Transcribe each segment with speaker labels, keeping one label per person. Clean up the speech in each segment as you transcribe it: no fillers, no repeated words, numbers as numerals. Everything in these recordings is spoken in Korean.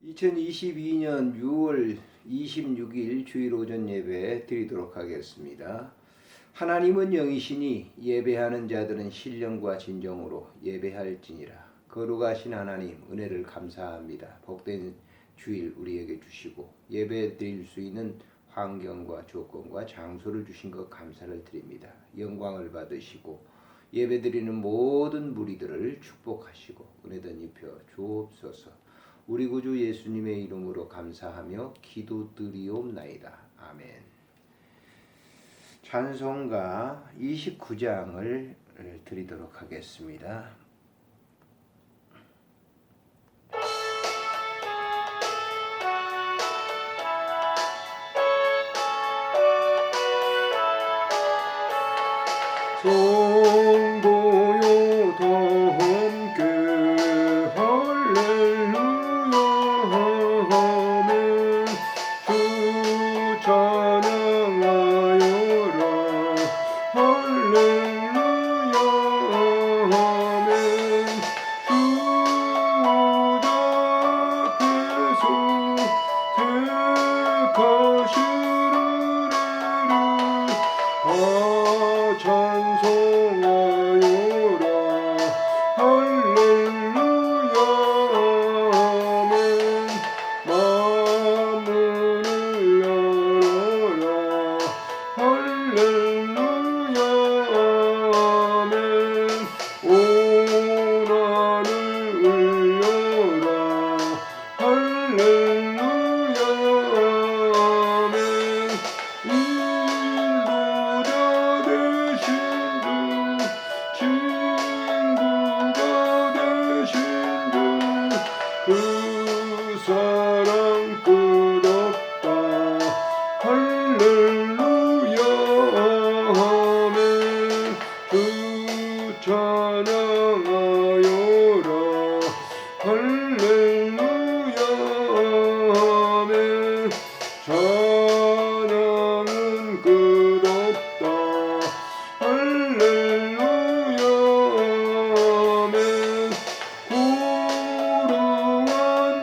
Speaker 1: 2022년 6월 26일 주일 오전 예배 드리도록 하겠습니다. 하나님은 영이시니 예배하는 자들은 신령과 진정으로 예배할지니라. 거룩하신 하나님 은혜를 감사합니다. 복된 주일 우리에게 주시고 예배 드릴 수 있는 환경과 조건과 장소를 주신 것 감사를 드립니다. 영광을 받으시고 예배 드리는 모든 무리들을 축복하시고 은혜도 입혀 주옵소서. 우리 구주 예수님의 이름으로 감사하며 기도드리옵나이다. 아멘. 찬송가 29장을 드리도록 하겠습니다. 성도요 다 함께 할렐루야 하면 주 찬양하여라 할렐루야 하면 주 앞에서 택하시는 찬송하여라 할렐루야 아멘. 만문을 열어라 할렐루야 아멘. 온 하늘 울려라 할렐루야 아멘. 인도자 되신 주 친구가 되신 주 그 사랑 끝없다 할렐루야 아멘. 주 찬양하여라 할렐루야 아멘. 찬양은 끝없다 할렐루야 아멘. 구루한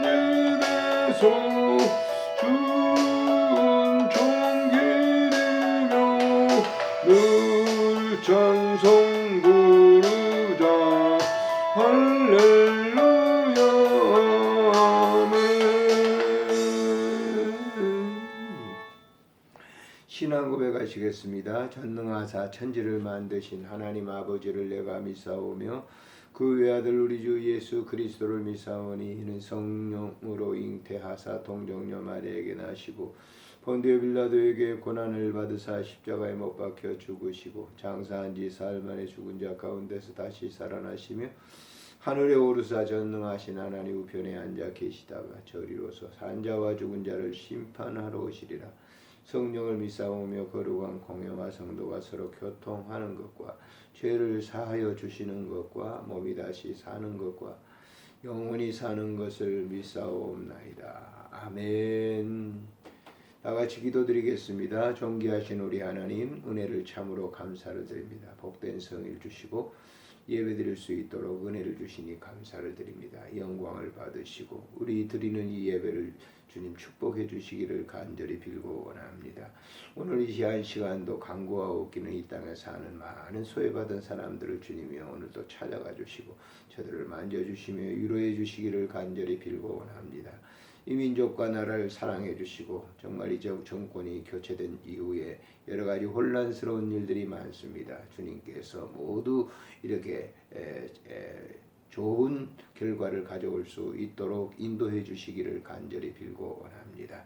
Speaker 1: 입에서 주은 종기리며 늘 찬송 부르자 할렐루야 아멘. 신앙 고백하시겠습니다. 전능하사 천지를 만드신 하나님 아버지를 내가 믿사오며 그 외아들 우리 주 예수 그리스도를 믿사오니 이는 성령으로 잉태하사 동정녀 마리아에게 나시고 본디오 빌라도에게 고난을 받으사 십자가에 못 박혀 죽으시고 장사한 지 사흘 만에 죽은 자 가운데서 다시 살아나시며 하늘에 오르사 전능하신 하나님 우편에 앉아 계시다가 저리로서 산자와 죽은 자를 심판하러 오시리라. 성령을 믿사오며 거룩한 공회와 성도가 서로 교통하는 것과 죄를 사하여 주시는 것과 몸이 다시 사는 것과 영원히 사는 것을 믿사옵나이다. 아멘. 다같이 기도드리겠습니다. 존귀하신 우리 하나님 은혜를 참으로 감사를 드립니다. 복된 성일 주시고 예배드릴 수 있도록 은혜를 주시니 감사를 드립니다. 영광을 받으시고 우리 드리는 이 예배를 주님 축복해 주시기를 간절히 빌고 원합니다. 오늘 이 시한 시간도 강구와 웃기는 이 땅에 사는 많은 소외받은 사람들을 주님이 오늘도 찾아가 주시고 저들을 만져주시며 위로해 주시기를 간절히 빌고 원합니다. 이 민족과 나라를 사랑해 주시고 정말 이 정권이 교체된 이후에 여러 가지 혼란스러운 일들이 많습니다. 주님께서 모두 이렇게 좋은 결과를 가져올 수 있도록 인도해 주시기를 간절히 빌고 원합니다.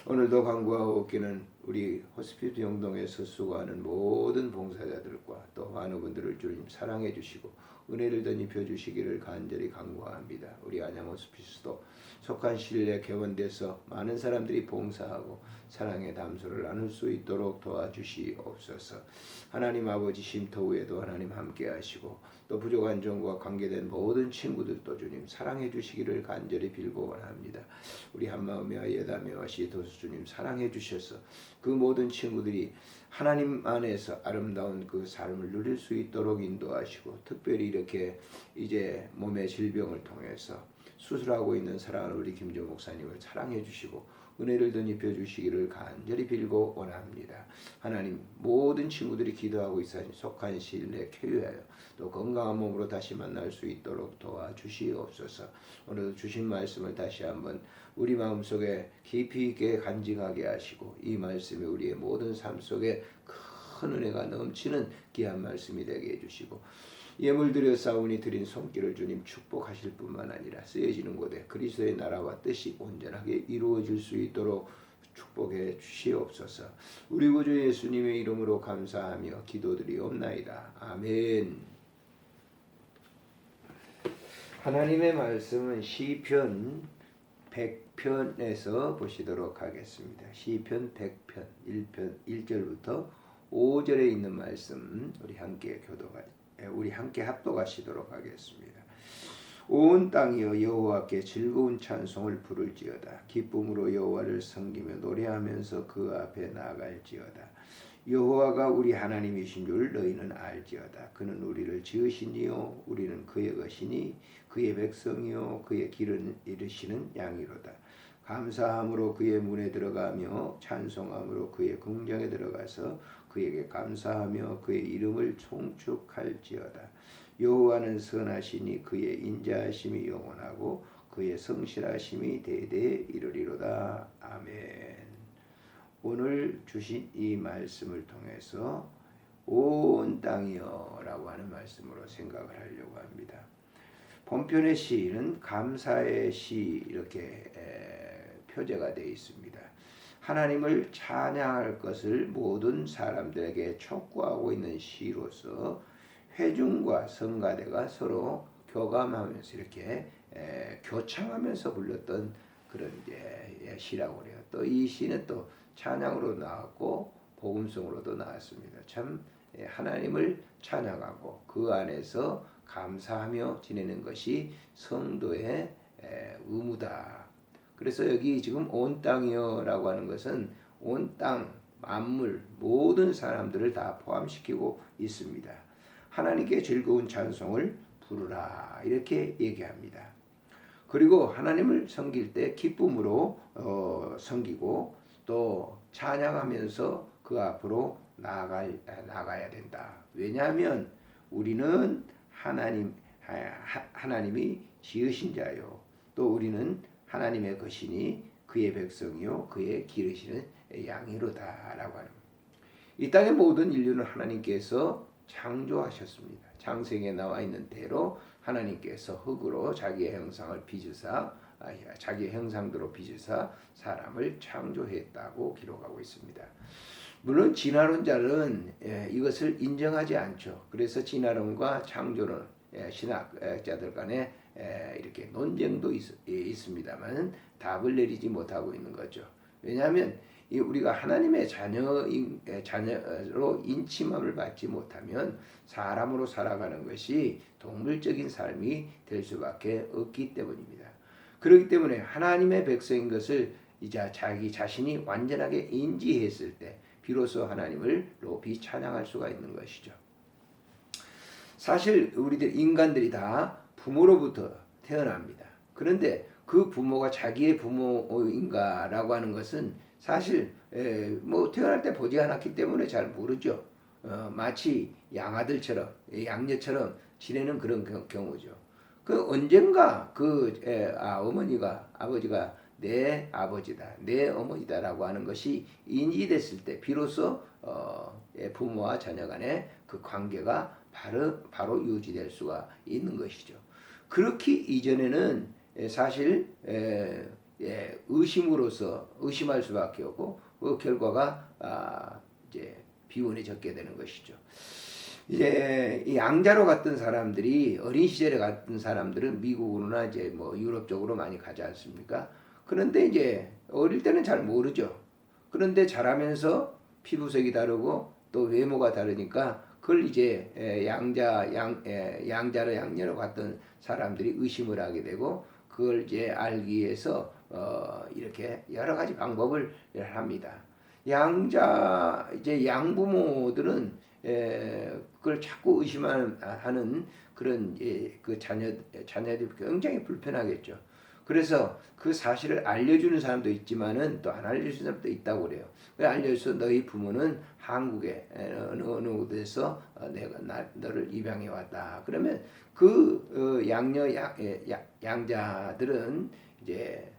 Speaker 1: 오늘도 강구와 웃기는 우리 호스피스 영동에서 수고하는 모든 봉사자들과 또 많은 분들을 주님 사랑해 주시고 은혜를 덧입혀 주시기를 간절히 간구합니다. 우리 안양 호스피스도 속한 시일에 개원돼서 많은 사람들이 봉사하고 사랑의 담소를 나눌 수 있도록 도와주시옵소서. 하나님 아버지 쉼터 후에도 하나님 함께 하시고 또 부족한 종과 관계된 모든 친구들도 주님 사랑해 주시기를 간절히 빌고 원합니다. 우리 한마음이와 예담이와 시도스 주님 사랑해 주셔서 그 모든 친구들이 하나님 안에서 아름다운 그 삶을 누릴 수 있도록 인도하시고 특별히 이렇게 이제 몸의 질병을 통해서 수술하고 있는 사랑하는 우리 김조 목사님을 사랑해 주시고 은혜를 덧입혀 주시기를 간절히 빌고 원합니다. 하나님, 모든 친구들이 기도하고 있어 속한 시일 내에 쾌유하여 또 건강한 몸으로 다시 만날 수 있도록 도와주시옵소서. 오늘도 주신 말씀을 다시 한번 우리 마음속에 깊이 있게 간직하게 하시고 이 말씀이 우리의 모든 삶 속에 큰 은혜가 넘치는 귀한 말씀이 되게 해주시고 예물 드려 싸우니 드린 손길을 주님 축복하실 뿐만 아니라 쓰여지는 곳에 그리스도의 나라와 뜻이 온전하게 이루어질 수 있도록 축복해 주시옵소서. 우리 구주 예수님의 이름으로 감사하며 기도드리옵나이다. 아멘. 하나님의 말씀은 시편 100편에서 보시도록 하겠습니다. 시편 100편 1편 1절부터 5절에 있는 말씀 우리 함께 합독하시도록 하겠습니다. 온 땅이여 여호와께 즐거운 찬송을 부를지어다. 기쁨으로 여호와를 섬기며 노래하면서 그 앞에 나아갈지어다. 여호와가 우리 하나님이신 줄 너희는 알지어다. 그는 우리를 지으시니요 우리는 그의 것이니 그의 백성이요 그의 길을 이르시는 양이로다. 감사함으로 그의 문에 들어가며 찬송함으로 그의 궁정에 들어가서 그에게 감사하며 그의 이름을 총축할지어다. 여호와는 선하시니 그의 인자하심이 영원하고 그의 성실하심이 대대에 이르리로다. 아멘. 오늘 주신 이 말씀을 통해서 온 땅이여 라고 하는 말씀으로 생각을 하려고 합니다. 본편의 시는 감사의 시 이렇게 표제가 되어 있습니다. 하나님을 찬양할 것을 모든 사람들에게 촉구하고 있는 시로서 회중과 성가대가 서로 교감하면서 이렇게 교창하면서 불렀던 그런 시라고 그래요. 또 이 시는 또 찬양으로 나왔고 복음성으로도 나왔습니다. 참 하나님을 찬양하고 그 안에서 감사하며 지내는 것이 성도의 의무다. 그래서 여기 지금 온 땅이여라고 하는 것은 온 땅, 만물, 모든 사람들을 다 포함시키고 있습니다. 하나님께 즐거운 찬송을 부르라 이렇게 얘기합니다. 그리고 하나님을 섬길 때 기쁨으로 섬기고 또 찬양하면서 그 앞으로 나가야 된다. 왜냐하면 우리는 하나님이 지으신 자요. 또 우리는 하나님의 것이니 그의 백성이요 그의 기르시는 양이로다라고 하는. 이 땅의 모든 인류는 하나님께서 창조하셨습니다. 창세기에 나와 있는 대로 하나님께서 흙으로 자기의 형상을 빚으사 자기의 형상대로 빚으사 사람을 창조했다고 기록하고 있습니다. 물론 진화론자는 이것을 인정하지 않죠. 그래서 진화론과 창조론 신학자들 간에 이렇게 논쟁도 있습니다만 답을 내리지 못하고 있는 거죠. 왜냐하면 우리가 하나님의 자녀로 인침함을 받지 못하면 사람으로 살아가는 것이 동물적인 삶이 될 수밖에 없기 때문입니다. 그렇기 때문에 하나님의 백성인 것을 이제 자기 자신이 완전하게 인지했을 때 비로소 하나님을 높이 찬양할 수가 있는 것이죠. 사실 우리들 인간들이 다 부모로부터 태어납니다. 그런데 그 부모가 자기의 부모인가라고 하는 것은 사실 뭐 태어날 때 보지 않았기 때문에 잘 모르죠. 마치 양아들처럼 양녀처럼 지내는 그런 경우죠. 그 언젠가 어머니가 아버지가 내 아버지다, 내 어머니다라고 하는 것이 인지됐을 때 비로소 부모와 자녀 간의 그 관계가 바로 유지될 수가 있는 것이죠. 그렇기 이전에는 사실 의심할 수밖에 없고 그 결과가 이제 비운이 적게 되는 것이죠. 이제 이 양자로 갔던 사람들이 어린 시절에 갔던 사람들은 미국으로나 이제 뭐 유럽 쪽으로 많이 가지 않습니까? 그런데 이제 어릴 때는 잘 모르죠. 그런데 자라면서 피부색이 다르고 또 외모가 다르니까 그걸 이제 양자로 양녀로 갔던 사람들이 의심을 하게 되고 그걸 이제 알기 위해서 이렇게 여러 가지 방법을 합니다. 양부모들은 그걸 자꾸 의심하는 그런 그 자녀들이 굉장히 불편하겠죠. 그래서 그 사실을 알려주는 사람도 있지만은 또 안 알려주는 사람도 있다고 그래요. 왜 알려줘서 너희 부모는 한국에 어느 곳에서 내가 너를 입양해 왔다. 그러면 그 양자들은 이제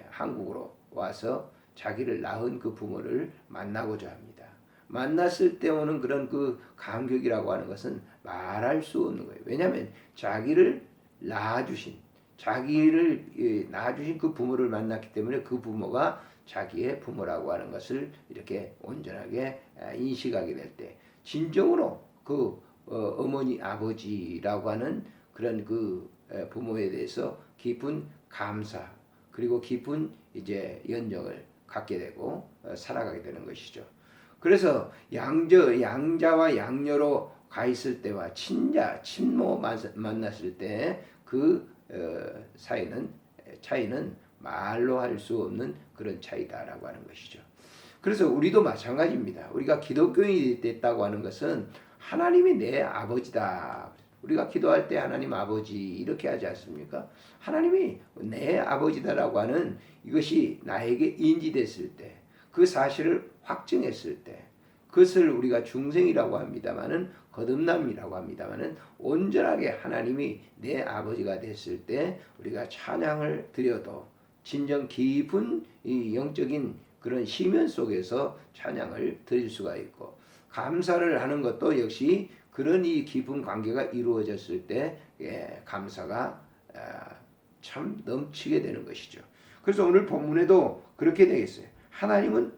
Speaker 1: 한국으로 와서 자기를 낳은 그 부모를 만나고자 합니다. 만났을 때 오는 그런 그 감격이라고 하는 것은 말할 수 없는 거예요. 왜냐하면 자기를 낳아주신 그 부모를 만났기 때문에 그 부모가 자기의 부모라고 하는 것을 이렇게 온전하게 인식하게 될 때 진정으로 그 어머니 아버지라고 하는 그런 그 부모에 대해서 깊은 감사 그리고 깊은 이제 연정을 갖게 되고 살아가게 되는 것이죠. 그래서 양자와 양녀로 가 있을 때와 친모 만났을 때 그 차이는 말로 할 수 없는 그런 차이다라고 하는 것이죠. 그래서 우리도 마찬가지입니다. 우리가 기독교인이 됐다고 하는 것은 하나님이 내 아버지다. 우리가 기도할 때 하나님 아버지 이렇게 하지 않습니까? 하나님이 내 아버지다라고 하는 이것이 나에게 인지됐을 때, 그 사실을 확증했을 때, 그것을 우리가 중생이라고 합니다마는 거듭남이라고 합니다마는 온전하게 하나님이 내 아버지가 됐을 때 우리가 찬양을 드려도 진정 깊은 이 영적인 그런 심연 속에서 찬양을 드릴 수가 있고 감사를 하는 것도 역시 그런 이 깊은 관계가 이루어졌을 때 감사가 참 넘치게 되는 것이죠. 그래서 오늘 본문에도 그렇게 되겠어요. 하나님은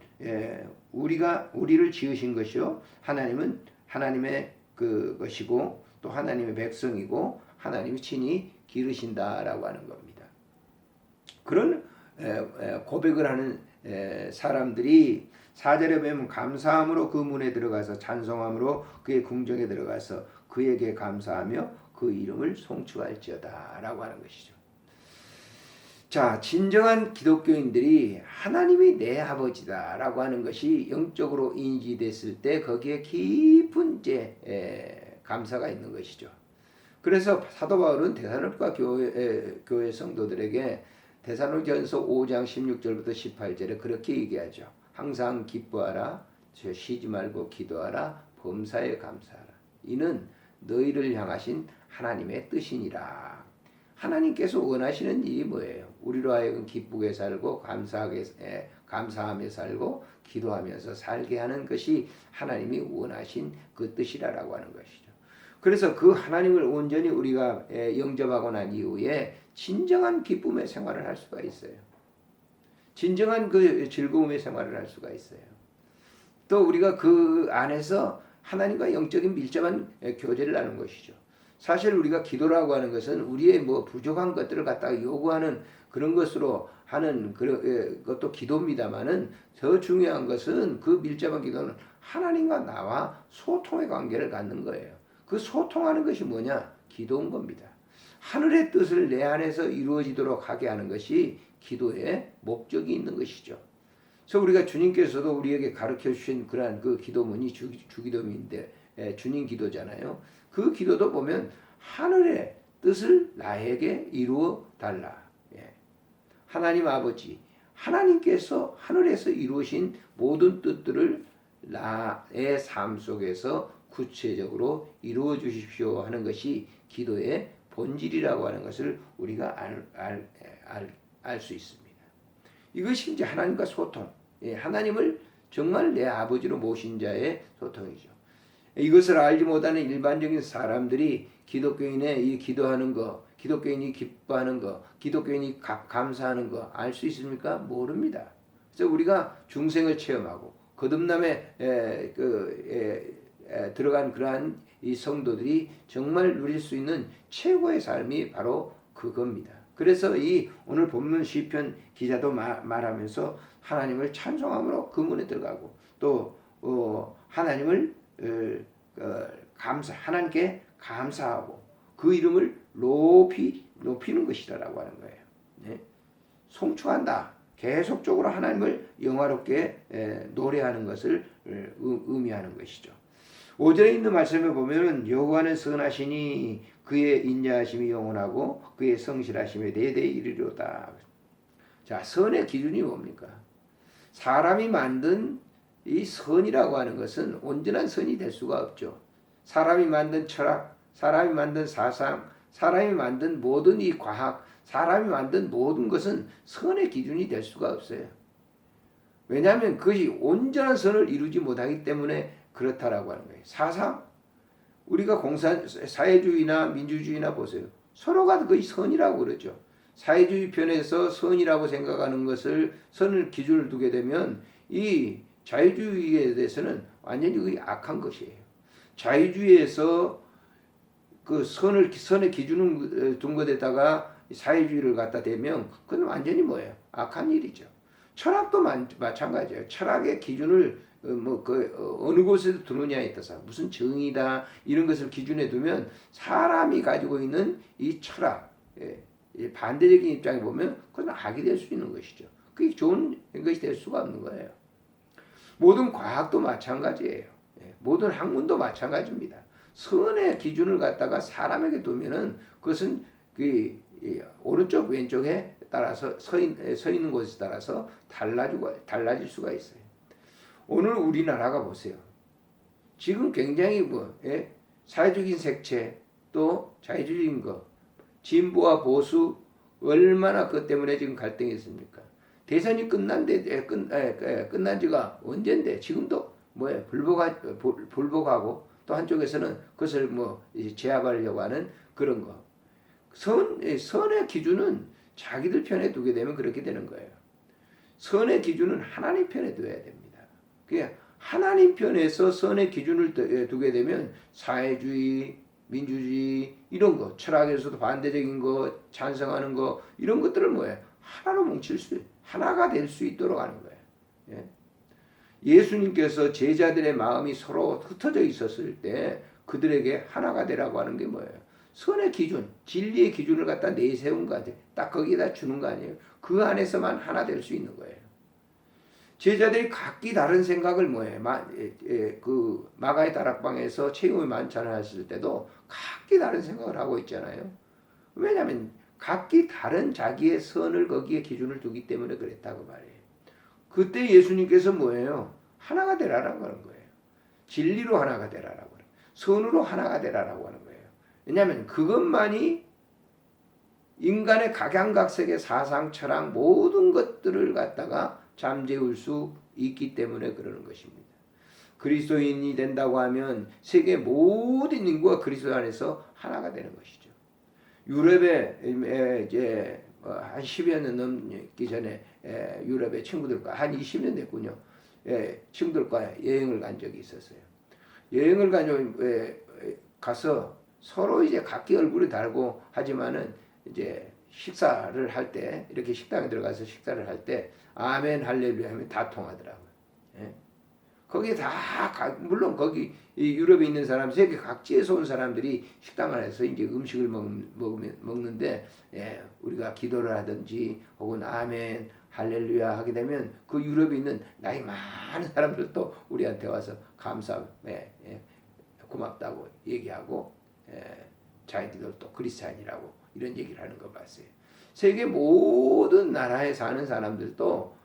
Speaker 1: 우리를 지으신 것이요, 하나님은 하나님의 그것이고 또 하나님의 백성이고 하나님이 친히 기르신다라고 하는 겁니다. 그런 고백을 하는 사람들이 4절에 보면 감사함으로 그 문에 들어가서 찬송함으로 그의 궁정에 들어가서 그에게 감사하며 그 이름을 송축할지어다 라고 하는 것이죠. 자, 진정한 기독교인들이 하나님이 내 아버지다 라고 하는 것이 영적으로 인지됐을 때 거기에 깊은 감사가 있는 것이죠. 그래서 사도 바울은 데살로니가 교회 성도들에게 데살로니가전서 5장 16절부터 18절에 그렇게 얘기하죠. 항상 기뻐하라, 쉬지 말고 기도하라, 범사에 감사하라. 이는 너희를 향하신 하나님의 뜻이니라. 하나님께서 원하시는 일이 뭐예요? 우리로 하여금 기쁘게 살고 감사하며 살고 기도하면서 살게 하는 것이 하나님이 원하신 그 뜻이라고 하는 것이죠. 그래서 그 하나님을 온전히 우리가 영접하고 난 이후에 진정한 기쁨의 생활을 할 수가 있어요. 진정한 그 즐거움의 생활을 할 수가 있어요. 또 우리가 그 안에서 하나님과 영적인 밀접한 교제를 나누는 것이죠. 사실 우리가 기도라고 하는 것은 우리의 뭐 부족한 것들을 갖다가 요구하는 그런 것으로 하는 것도 기도입니다만은 더 중요한 것은 그 밀접한 기도는 하나님과 나와 소통의 관계를 갖는 거예요. 그 소통하는 것이 뭐냐? 기도인 겁니다. 하늘의 뜻을 내 안에서 이루어지도록 하게 하는 것이 기도의 목적이 있는 것이죠. 그래서 우리가 주님께서도 우리에게 가르쳐 주신 그러한 그 기도문이 주기도문인데 주님 기도잖아요. 그 기도도 보면 하늘의 뜻을 나에게 이루어 달라. 하나님 아버지, 하나님께서 하늘에서 이루신 모든 뜻들을 나의 삶 속에서 구체적으로 이루어 주십시오 하는 것이 기도의 본질이라고 하는 것을 우리가 알 수 있습니다. 이것이 이제 하나님과 소통, 하나님을 정말 내 아버지로 모신 자의 소통이죠. 이것을 알지 못하는 일반적인 사람들이 기독교인의 이 기도하는 거, 기독교인이 기뻐하는 거, 기독교인이 감사하는 거 알 수 있습니까? 모릅니다. 그래서 우리가 중생을 체험하고 거듭남에 들어간 그러한 이 성도들이 정말 누릴 수 있는 최고의 삶이 바로 그겁니다. 그래서 이 오늘 본문 시편 기자도 말하면서 하나님을 찬송함으로 그 문에 들어가고 또 하나님을 하나님께 감사하고 그 이름을 높이는 것이다라고 하는 거예요. 네? 송축한다. 계속적으로 하나님을 영화롭게 노래하는 것을 의미하는 것이죠. 5절에 있는 말씀에 보면은 여호와는 선하시니 그의 인자하심이 영원하고 그의 성실하심에 대대히 이르리로다. 자, 선의 기준이 뭡니까? 사람이 만든 이 선이라고 하는 것은 온전한 선이 될 수가 없죠. 사람이 만든 철학, 사람이 만든 사상, 사람이 만든 모든 이 과학, 사람이 만든 모든 것은 선의 기준이 될 수가 없어요. 왜냐하면 그것이 온전한 선을 이루지 못하기 때문에 그렇다라고 하는 거예요. 사상, 우리가 사회주의나 민주주의나 보세요. 서로가 거의 선이라고 그러죠. 사회주의 편에서 선이라고 생각하는 것을 선을 기준을 두게 되면 이 자유주의에 대해서는 완전히 거의 악한 것이에요. 자유주의에서 그 선의 기준을 둔 것에다가 사회주의를 갖다 대면 그건 완전히 뭐예요? 악한 일이죠. 철학도 마찬가지예요. 철학의 기준을 어느 곳에 두느냐에 따라서 무슨 정의다 이런 것을 기준에 두면 사람이 가지고 있는 이 철학, 반대적인 입장에 보면 그건 악이 될 수 있는 것이죠. 그게 좋은 것이 될 수가 없는 거예요. 모든 과학도 마찬가지예요. 모든 학문도 마찬가지입니다. 선의 기준을 갖다가 사람에게 두면은 그것은 그 오른쪽 왼쪽에 따라서 서 있는 곳에 따라서 달라질 수가 있어요. 오늘 우리나라가 보세요. 지금 굉장히 사회적인 색채 또 자유주의인 거 진보와 보수 얼마나 그것 때문에 지금 갈등이 있습니까? 대선이 끝난 지가 언젠데 지금도 불복하고 또 한쪽에서는 그것을 제압하려고 하는 그런 거. 선의 기준은 자기들 편에 두게 되면 그렇게 되는 거예요. 선의 기준은 하나님 편에 둬야 됩니다. 그게 하나님 편에서 선의 기준을 두게 되면 사회주의, 민주주의 이런 거, 철학에서도 반대적인 거, 찬성하는 거 이런 것들을 하나로 하나가 될 수 있도록 하는 거예요. 예수님께서 제자들의 마음이 서로 흩어져 있었을 때 그들에게 하나가 되라고 하는 게 뭐예요? 선의 기준, 진리의 기준을 갖다 내세운 거 아니에요. 딱 거기에다 주는 거 아니에요. 그 안에서만 하나 될 수 있는 거예요. 제자들이 각기 다른 생각을 그 마가의 다락방에서 체험의 만찬을 했을 때도 각기 다른 생각을 하고 있잖아요. 왜냐하면 각기 다른 자기의 선을 거기에 기준을 두기 때문에 그랬다고 말해요. 그때 예수님께서 하나가 되라라고 하는 거예요. 진리로 하나가 되라라고 하는 거예요. 선으로 하나가 되라라고 하는 거예요. 왜냐하면 그것만이 인간의 각양각색의 사상, 철학 모든 것들을 갖다가 잠재울 수 있기 때문에 그러는 것입니다. 그리스도인이 된다고 하면 세계 모든 인구가 그리스도 안에서 하나가 되는 것이죠. 유럽에 이제 한 10여 년 넘기 전에 유럽의 친구들과 한 20년 됐군요. 친구들과 여행을 간 적이 있었어요. 여행을 가서 서로 이제 각기 얼굴이 다르고 하지만은 이제 식사를 할 때 이렇게 식당에 들어가서 식사를 할 때 아멘 할렐루야 하면 다 통하더라고요. 거기에 물론 거기 이 유럽에 있는 사람 세계 각지에서 온 사람들이 식당 안에서 이제 음식을 먹는데 우리가 기도를 하든지 혹은 아멘 할렐루야 하게 되면 그 유럽에 있는 나이 많은 사람들도 우리한테 와서 고맙다고 얘기하고 자기들도 또 그리스도인이라고 이런 얘기를 하는 거 봤어요. 세계 모든 나라에 사는 사람들도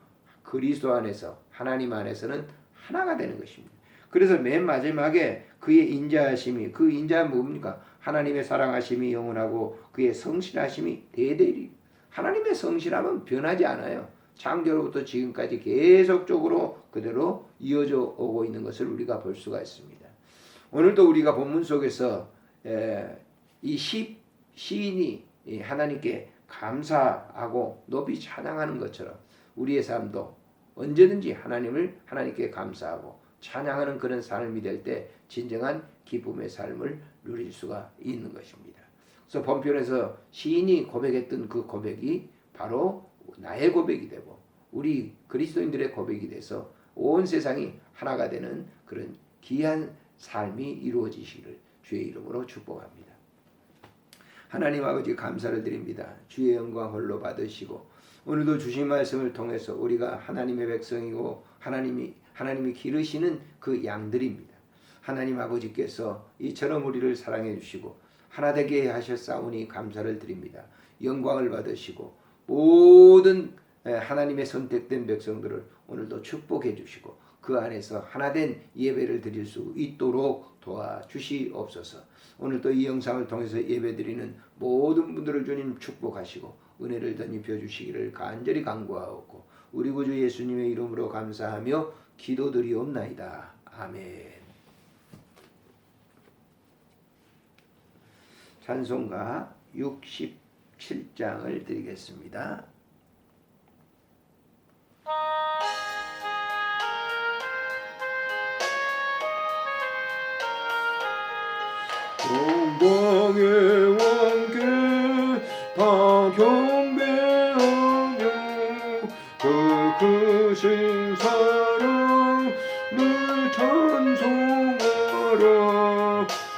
Speaker 1: 그리스도 안에서 하나님 안에서는 하나가 되는 것입니다. 그래서 맨 마지막에 그의 인자하심이 그 인자는 뭡니까? 하나님의 사랑하심이 영원하고 그의 성실하심이 대대리. 하나님의 성실함은 변하지 않아요. 창조로부터 지금까지 계속적으로 그대로 이어져 오고 있는 것을 우리가 볼 수가 있습니다. 오늘도 우리가 본문 속에서 이 시인이 하나님께 감사하고 높이 찬양하는 것처럼 우리의 삶도 언제든지 하나님께 감사하고 찬양하는 그런 삶이 될 때 진정한 기쁨의 삶을 누릴 수가 있는 것입니다. 그래서 본편에서 시인이 고백했던 그 고백이 바로 나의 고백이 되고 우리 그리스도인들의 고백이 돼서 온 세상이 하나가 되는 그런 귀한 삶이 이루어지시기를 주의 이름으로 축복합니다. 하나님 아버지 감사를 드립니다. 주의 영광 홀로 받으시고 오늘도 주신 말씀을 통해서 우리가 하나님의 백성이고 하나님이 기르시는 그 양들입니다. 하나님 아버지께서 이처럼 우리를 사랑해 주시고 하나 되게 하셨사오니 감사를 드립니다. 영광을 받으시고 모든 하나님의 선택된 백성들을 오늘도 축복해 주시고 그 안에서 하나된 예배를 드릴 수 있도록 도와주시옵소서. 오늘도 이 영상을 통해서 예배드리는 모든 분들을 주님 축복하시고 은혜를 덧입혀 주시기를 간절히 간구하옵고 우리 구주 예수님의 이름으로 감사하며 기도드리옵나이다. 아멘. 찬송가 67장을 드리겠습니다. 영광의 왕께 다 경배하며 그 크신 사랑을 찬송하라.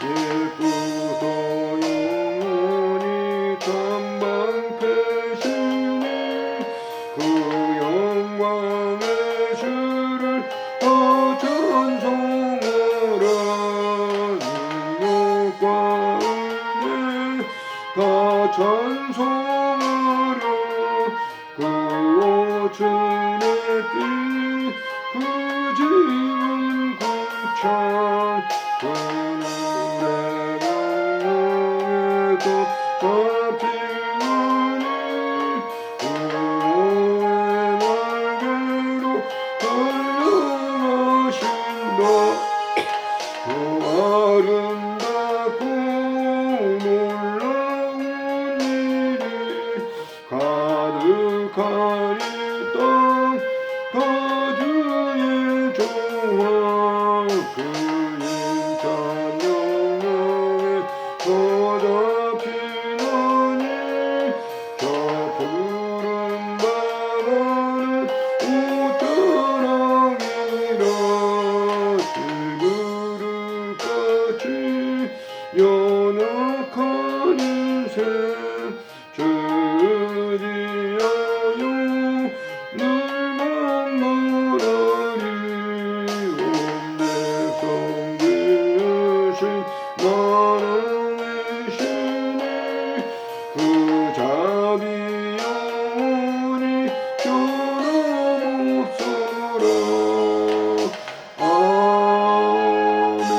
Speaker 1: 예쁘도 영원히 담방패시니 그 영광의 주를 다 찬송하라. 능력과 은혜 다 찬송하라. 그 오춘의 빛 그 지은 궁창 그 눈의 영광에도 다 피우니 그로의 날개로 달려가신다. 그 아름답고 놀라운 일이 가득하니 땅 가주의 조화 그 힘찬 영광에 쏟아 피나니 저 푸른 바다는 옷자락이라. 들그릇같이 연약한 인생 주지하여 늘 만나라리. 온 백성 되신 나라의 신이 그 자비 영원히 변함없으라. 아멘.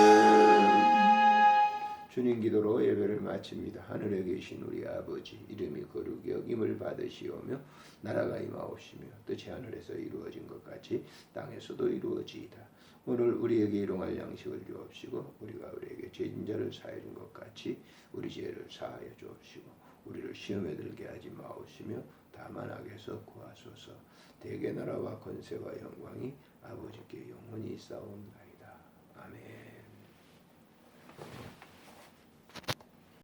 Speaker 1: 주님 기도로 예배를 마칩니다. 하늘에 계신 우리 아버지 이름이 거룩히 여김을 받으시오며 나라가 임하옵시며 뜻이 하늘에서 이루어진 것 같이 땅에서도 이루어지이다. 오늘 우리에게 일용할 양식을 주옵시고 우리가 우리에게 죄진 자를 사하여 준 것 같이 우리 죄를 사하여 주옵시고 우리를 시험에 들게 하지 마옵시며 다만 악에서 구하소서. 대개 나라와 권세와 영광이 아버지께 영원히 있사옵나이다. 아멘.